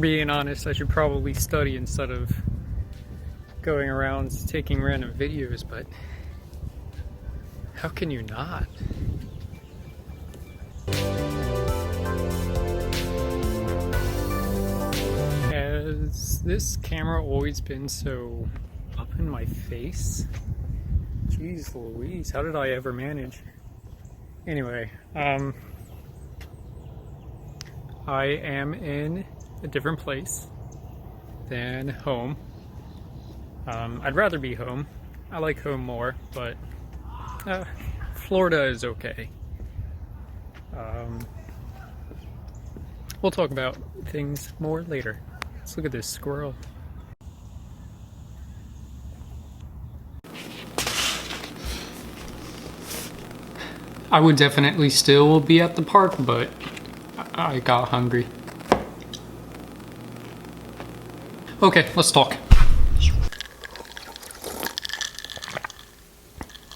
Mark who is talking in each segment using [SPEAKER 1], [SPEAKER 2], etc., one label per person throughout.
[SPEAKER 1] being honest, I should probably study instead of going around taking random videos, but how can you not? Has this camera always been so up in my face? Jeez Louise, how did I ever manage? Anyway, I am in a different place than home. I'd rather be home. I like home more, but Florida is okay. We'll talk about things more later. Let's look at this squirrel. I would definitely still be at the park, but I got hungry. Okay, let's talk.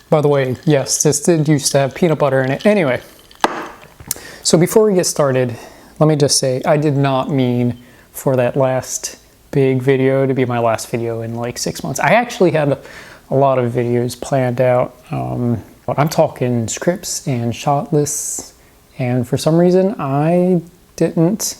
[SPEAKER 1] By the way, yes, this did used to have peanut butter in it. Anyway, so before we get started, let me just say I did not mean for that last big video to be my last video in like 6 months. I actually had a lot of videos planned out. I'm talking scripts and shot lists, and for some reason I didn't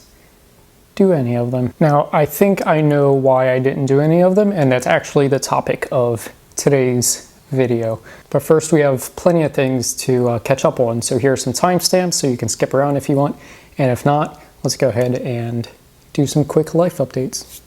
[SPEAKER 1] do any of them. Now, I think I know why I didn't do any of them, and that's actually the topic of today's video. But first, we have plenty of things to catch up on, so here are some timestamps so you can skip around if you want, and if not, let's go ahead and do some quick life updates.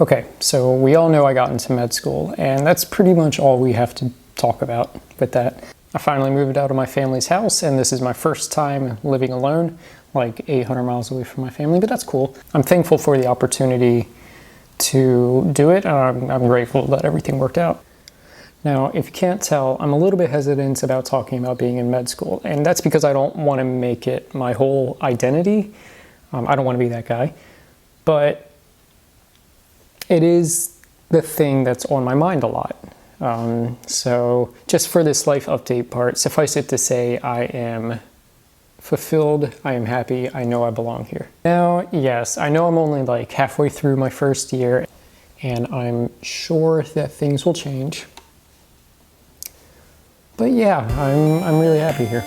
[SPEAKER 1] Okay, so we all know I got into med school, and that's pretty much all we have to talk about with that. I finally moved out of my family's house, and this is my first time living alone, like 800 miles away from my family, but that's cool. I'm thankful for the opportunity to do it, and I'm grateful that everything worked out. Now, if you can't tell, I'm a little bit hesitant about talking about being in med school, and that's because I don't want to make it my whole identity. I don't want to be that guy, but it is the thing that's on my mind a lot. So just for this life update part, suffice it to say I am fulfilled, I am happy, I know I belong here. Now, yes, I know I'm only like halfway through my first year, and I'm sure that things will change. But yeah, I'm really happy here.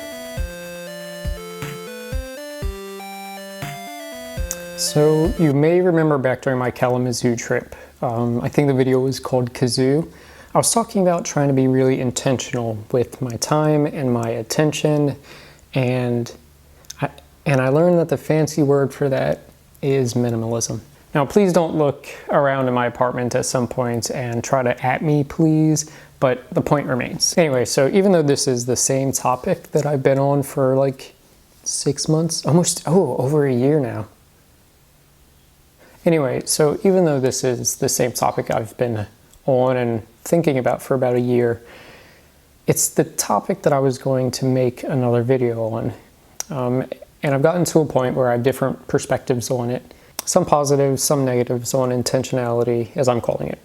[SPEAKER 1] So you may remember back during my Kalamazoo trip, I think the video was called Kazoo. I was talking about trying to be really intentional with my time and my attention, and I learned that the fancy word for that is minimalism. Now, please don't look around in my apartment at some point and try to at me, please, but the point remains. Anyway, so even though this is the same topic that I've been on for like 6 months, over a year now. Anyway, so even though this is the same topic I've been on and thinking about for about a year, it's the topic that I was going to make another video on. And I've gotten to a point where I have different perspectives on it. Some positives, some negatives on intentionality, as I'm calling it.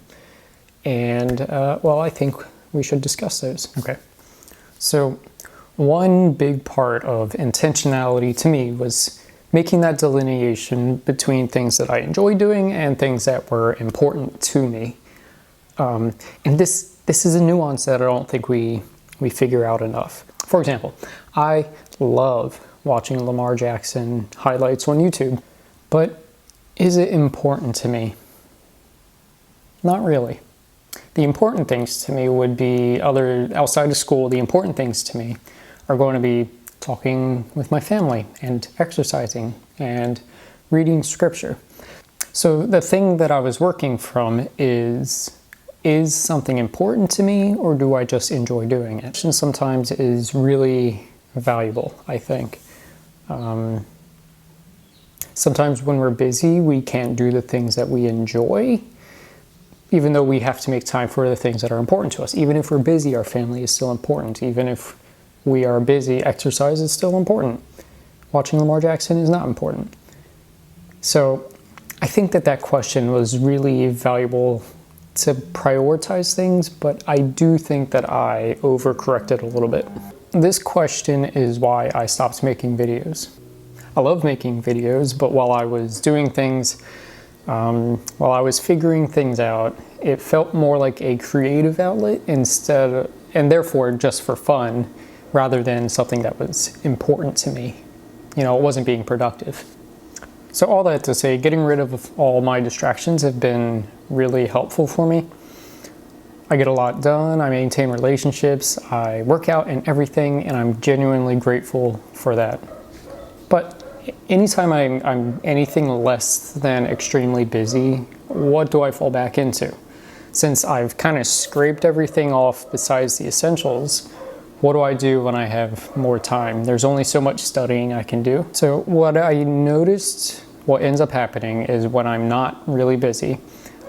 [SPEAKER 1] And, well, I think we should discuss those. Okay. So one big part of intentionality to me was making that delineation between things that I enjoy doing and things that were important to me. And this is a nuance that I don't think we figure out enough. For example, I love watching Lamar Jackson highlights on YouTube, but is it important to me? Not really. The important things to me would be outside of school. The important things to me are going to be talking with my family and exercising and reading scripture. So the thing that I was working from is something important to me, or do I just enjoy doing it? And sometimes is really valuable, I think. Sometimes when we're busy, we can't do the things that we enjoy, even though we have to make time for the things that are important to us. Even if we're busy, our family is still important. Even if we are busy, exercise is still important. Watching Lamar Jackson is not important. So I think that question was really valuable to prioritize things, but I do think that I overcorrected a little bit. this question is why I stopped making videos. I love making videos, but while I was doing things, while I was figuring things out, it felt more like a creative outlet and therefore just for fun, rather than something that was important to me. You know, it wasn't being productive. So all that to say, getting rid of all my distractions have been really helpful for me. I get a lot done, I maintain relationships, I work out and everything, and I'm genuinely grateful for that. But anytime I'm anything less than extremely busy, what do I fall back into? Since I've kind of scraped everything off besides the essentials, what do I do when I have more time? There's only so much studying I can do. So what I noticed, what ends up happening is when I'm not really busy,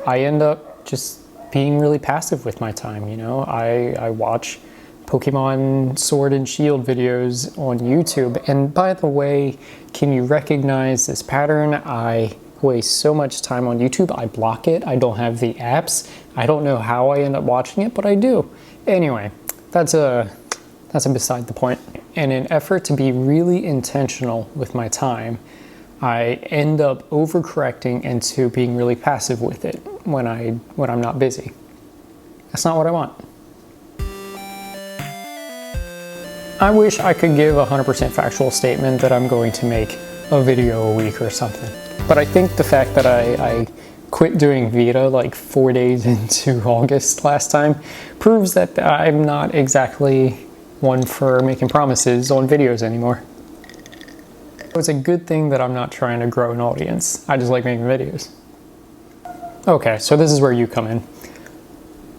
[SPEAKER 1] I end up just being really passive with my time, you know? I watch Pokemon Sword and Shield videos on YouTube, and by the way, can you recognize this pattern? I waste so much time on YouTube, I block it, I don't have the apps, I don't know how I end up watching it, but I do. Anyway, that's beside the point. In an effort to be really intentional with my time, I end up overcorrecting into being really passive with it when I'm not busy. That's not what I want. I wish I could give a 100% factual statement that I'm going to make a video a week or something. But I think the fact that I quit doing Vita like 4 days into August last time proves that I'm not exactly one for making promises on videos anymore. It's a good thing that I'm not trying to grow an audience. I just like making videos. Okay, so this is where you come in.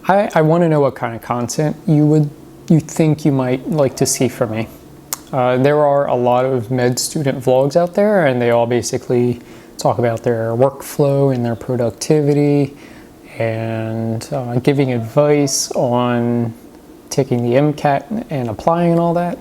[SPEAKER 1] I want to know what kind of content you think you might like to see from me. There are a lot of med student vlogs out there, and they all basically talk about their workflow and their productivity and giving advice on taking the MCAT and applying and all that.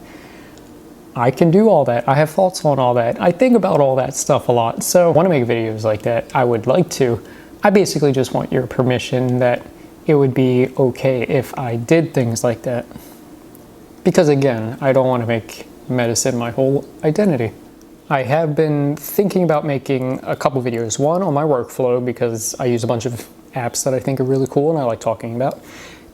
[SPEAKER 1] I can do all that. I have thoughts on all that. I think about all that stuff a lot. So I want to make videos like that. I would like to. I basically just want your permission that it would be okay if I did things like that. Because again, I don't want to make medicine my whole identity. I have been thinking about making a couple videos. One on my workflow, because I use a bunch of apps that I think are really cool and I like talking about.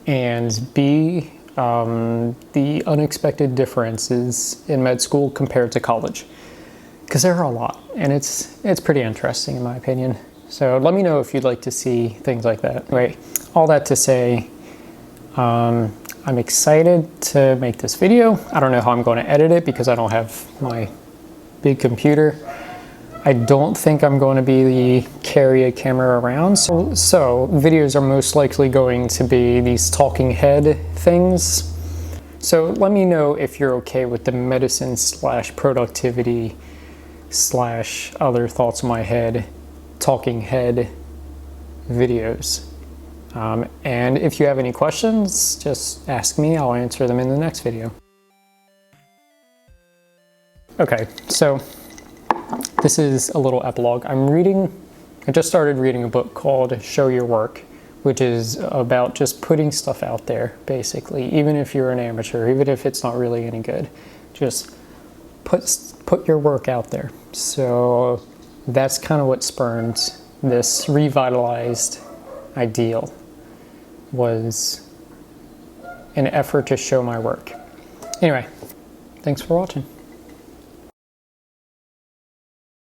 [SPEAKER 1] And B, the unexpected differences in med school compared to college. Because there are a lot, and it's pretty interesting in my opinion. So let me know if you'd like to see things like that. Anyway, all that to say, I'm excited to make this video. I don't know how I'm going to edit it because I don't have my big computer. I don't think I'm going to carry a camera around. So videos are most likely going to be these talking head things. So let me know if you're okay with the medicine / productivity / other thoughts in my head, talking head videos. And if you have any questions, just ask me. I'll answer them in the next video. Okay, so this is a little epilogue. I just started reading a book called Show Your Work, which is about just putting stuff out there, basically. Even if you're an amateur, even if it's not really any good, just put your work out there. So that's kind of what spurned this revitalized ideal, was an effort to show my work. Anyway, thanks for watching.